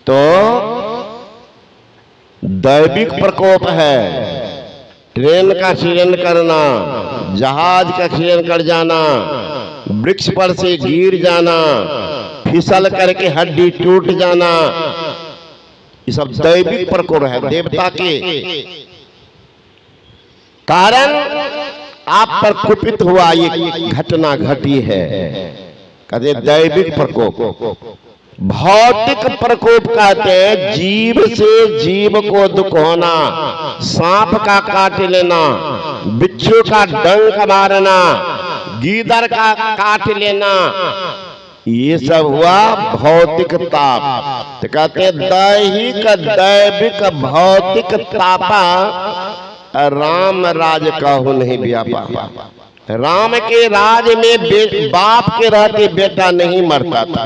तो दैविक प्रकोप है। ट्रेन का एक्सीडेंट करना, जहाज का एक्सीडेंट कर जाना, वृक्ष पर से गिर जाना, फिसल करके हड्डी टूट जाना, ये सब दैविक प्रकोप है। देवता के कारण आप पर कुपित हुआ ये घटना घटी है, कहते दैविक प्रकोप। भौतिक प्रकोप कहते हैं जीव से जीव को दुख होना, सांप का काट लेना, बिच्छू का डंक मारना, गीदड़ का काट लेना, ये सब हुआ भौतिक ताप। तो कहते दैहिक दैविक भौतिक तापा राम राज कहु नहीं व्यापा। राम के राज में बाप के रहते बेटा नहीं मरता था।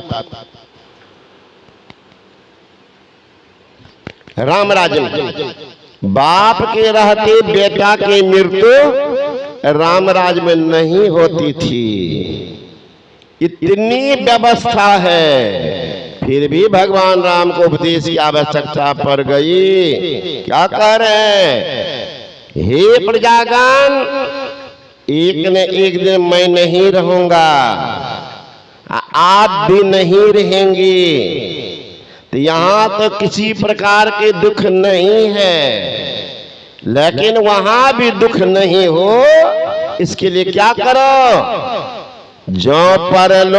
राम राज में बाप के रहते बेटा की मृत्यु राम राज में नहीं होती थी। इतनी व्यवस्था है, फिर भी भगवान राम को उपदेश की आवश्यकता पड़ गई। क्या कह रहे हैं? हे प्रजागण, एक न एक दिन मैं नहीं रहूंगा, आप भी नहीं रहेंगी। तो यहाँ तो किसी प्रकार के दुख नहीं है, लेकिन वहां भी दुख नहीं हो, इसके लिए क्या करो? जो परलोक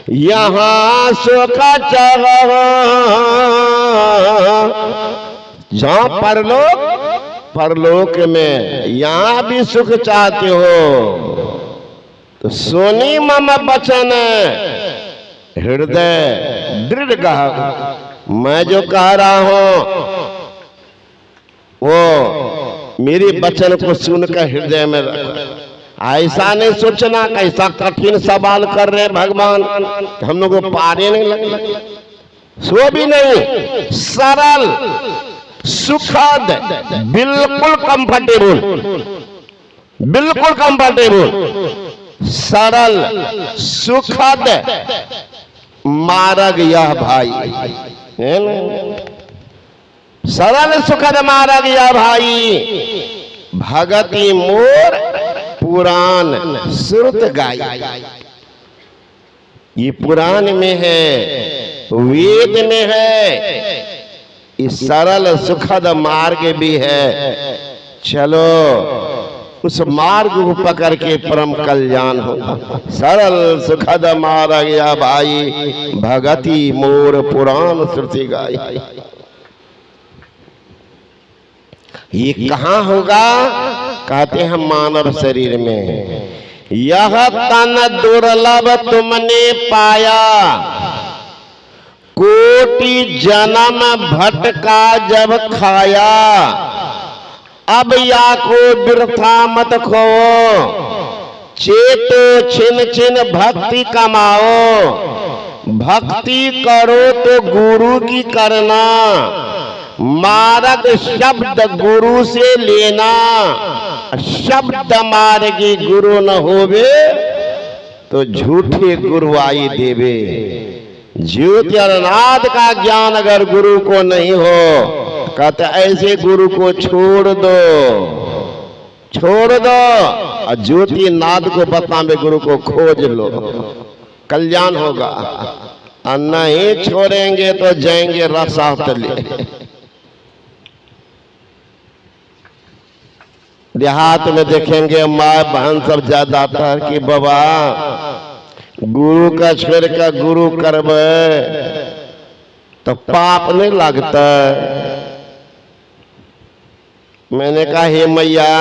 यहाँ सुख चाहो, जो परलोक में यहाँ भी सुख चाहते हो तो सुनी मम बचन हृदय दृढ़ गह। मैं जो कह रहा हूं वो मेरे वचन को सुनकर हृदय में रख। ऐसा नहीं सोचना कैसा कठिन सवाल कर रहे भगवान, हम लोगों को पारे नहीं लगे। सो भी नहीं, सरल सुखद, बिल्कुल कंफर्टेबल, बिल्कुल कंफर्टेबल, सरल सुखद मार्ग यह भाई है ना। सरल सुखद मार्ग यह भाई, भगति मोर पुराण श्रुत गाई। ये पुराण में है, वेद में है, इस सरल सुखद मार्ग भी है। चलो उस मार्ग को पकड़ के परम कल्याण होगा। सरल सुखद मार्ग या भाई, भगति मोर पुराण श्रुति गाई। ये कहाँ होगा? कहते हैं मानव शरीर में। यह तन दुर्लभ तुमने पाया, कोटि जन्म भटका जब खाया। अब या को बिरथा मत खो, चेतो छिन छिन भक्ति कमाओ। भक्ति करो तो गुरु की करना, मार्ग शब्द गुरु से लेना। शब्द मार्गी गुरु न होवे तो झूठे गुरु आई देवे। ज्योति अनाद का ज्ञान अगर गुरु को नहीं हो, कहते ऐसे गुरु को छोड़ दो, छोड़ दो, और ज्योति नाद को बतावे गुरु को खोज लो, कल्याण होगा। और नहीं छोड़ेंगे तो जाएंगे रसातले। देहात में देखेंगे माँ बहन सब ज्यादातर कि बाबा गुरु का छोड़ का गुरु करवे तो पाप नहीं लगता। मैंने कहा हे मैया,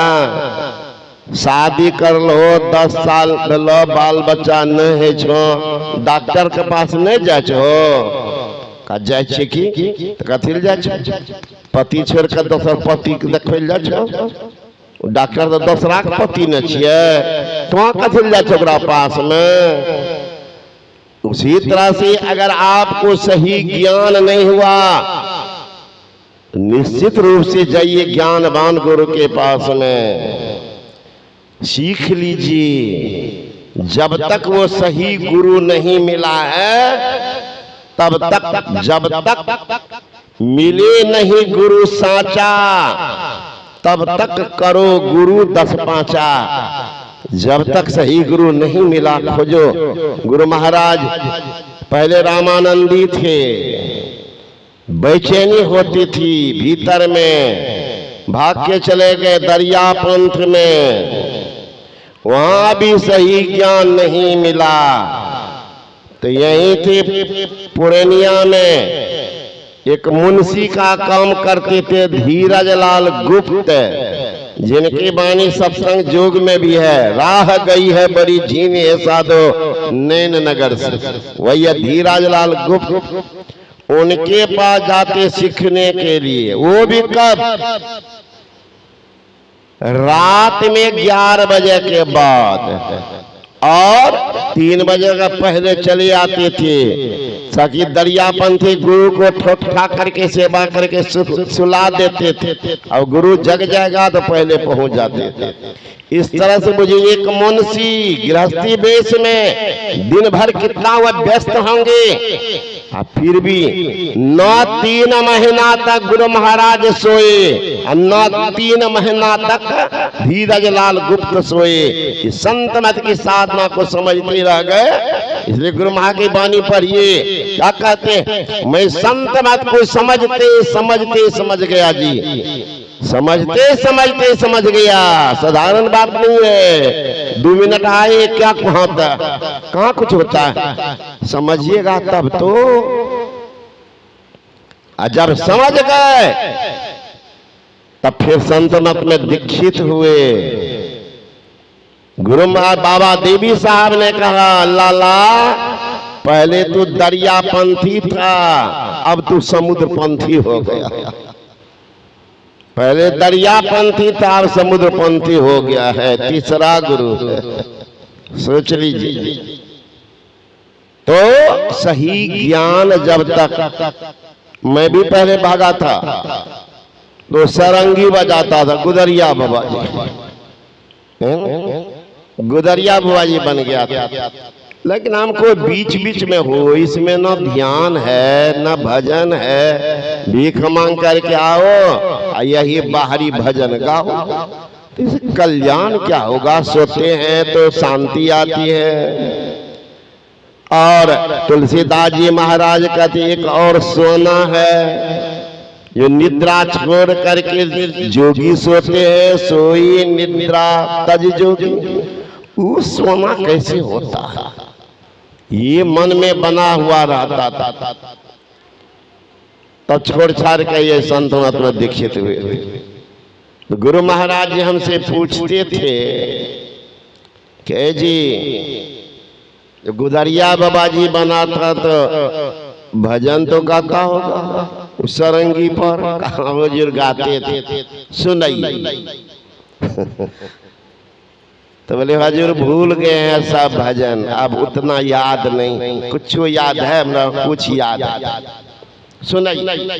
शादी कर लो, 10 साल लो, बाल बच्चा नहीं है छो, डॉक्टर के पास नहीं जा छो। का जाए छे की तो कथी जा छो? पति छोड़ कर दोसर पति के देखल जा छो। डॉक्टर तो दूसरा के पति न छिए, तो कथी जा छो ओकरा पास में। उसी तरह से अगर आपको सही ज्ञान नहीं हुआ, निश्चित रूप से जाइए ज्ञानवान गुरु के पास में, सीख लीजिए। जब तक वो सही गुरु नहीं मिला है, तब तक, जब तक मिले नहीं गुरु साचा, तब तक करो गुरु 10 पांचा। जब तक सही गुरु नहीं मिला, खोजो। गुरु महाराज पहले रामानंदी थे, बेचैनी होती थी भीतर में, भाग के चले गए दरिया पंथ में, वहां भी सही ज्ञान नहीं मिला। तो यहीं थे पूर्णिया में एक मुंशी का काम करते थे, धीरज लाल गुप्त, जिनकी वाणी सत्संग जोग में भी है। राह गई है बड़ी झीनी है साधो नैन नगर से, वही धीरज लाल गुप्त। उनके पास जाते सीखने के लिए, वो भी कब? रात में 11 बजे के बाद, और 3 बजे का पहले चले आते थे, ताकि दरियापंथी गुरु को ठोक ठाक करके सेवा करके सुला देते थे, और गुरु जग जाएगा तो पहले पहुंच जाते थे। इस तरह से मुझे एक मुंशी गृहस्थी वेश में दिन भर कितना वह व्यस्त होंगे, फिर भी 9-3 महीना तक गुरु महाराज सोए, 9-3 महीना तक धीरज लाल गुप्त सोए। संत मत की साधना को समझते रह गए। इसलिए गुरु महाराज की वाणी पढ़िए, क्या कहते हैं? मैं संत मत को समझते समझते समझ गया जी, समझते समझते समझ गया। साधारण बात नहीं है, 2 मिनट आए क्या कहाँ कुछ होता है, समझिएगा तब तो। जब समझ गए तब फिर संत मत में दीक्षित हुए। गुरु बाबा देवी साहब ने कहा, लाला पहले तू दरिया पंथी था, अब तू समुद्र पंथी हो गया। पहले दरिया पंथी था, अब समुद्र पंथी हो गया है। तीसरा गुरु है, सोच लीजिए। तो सही ज्ञान जब तक, मैं भी पहले भागा था तो सरंगी बजाता था, गुदरिया बाबा जी, गुदरिया बाबा जी बन गया था। लेकिन हमको बीच बीच में हो, इसमें न ध्यान है न भजन है, भीख मांग करके आओ, यही बाहरी भजन गाओ, इससे कल्याण क्या होगा? सोते हैं तो शांति आती है। और तुलसीदास जी महाराज कहते एक और सोना है, जो निद्रा छोड़ करके जोगी सोते हैं, सोई निद्रा तज जोगी। वो सोना कैसे होता है? ये मन में बना हुआ रहता था। तब छोड़ छाड़ के ये संत मत में दीक्षित हुए। तो गुरु महाराज जी हमसे पूछते थे कि जी गुदरिया बाबा जी बना था तो भजन तो गाता होगा, उस सरंगी पर कहाँ बुजुर्ग गाते थे, सुनाइए। तो बोले हजूर भूल गए हैं सब भजन, अब उतना याद नहीं, कुछ याद है, कुछ याद है, सुनाइए।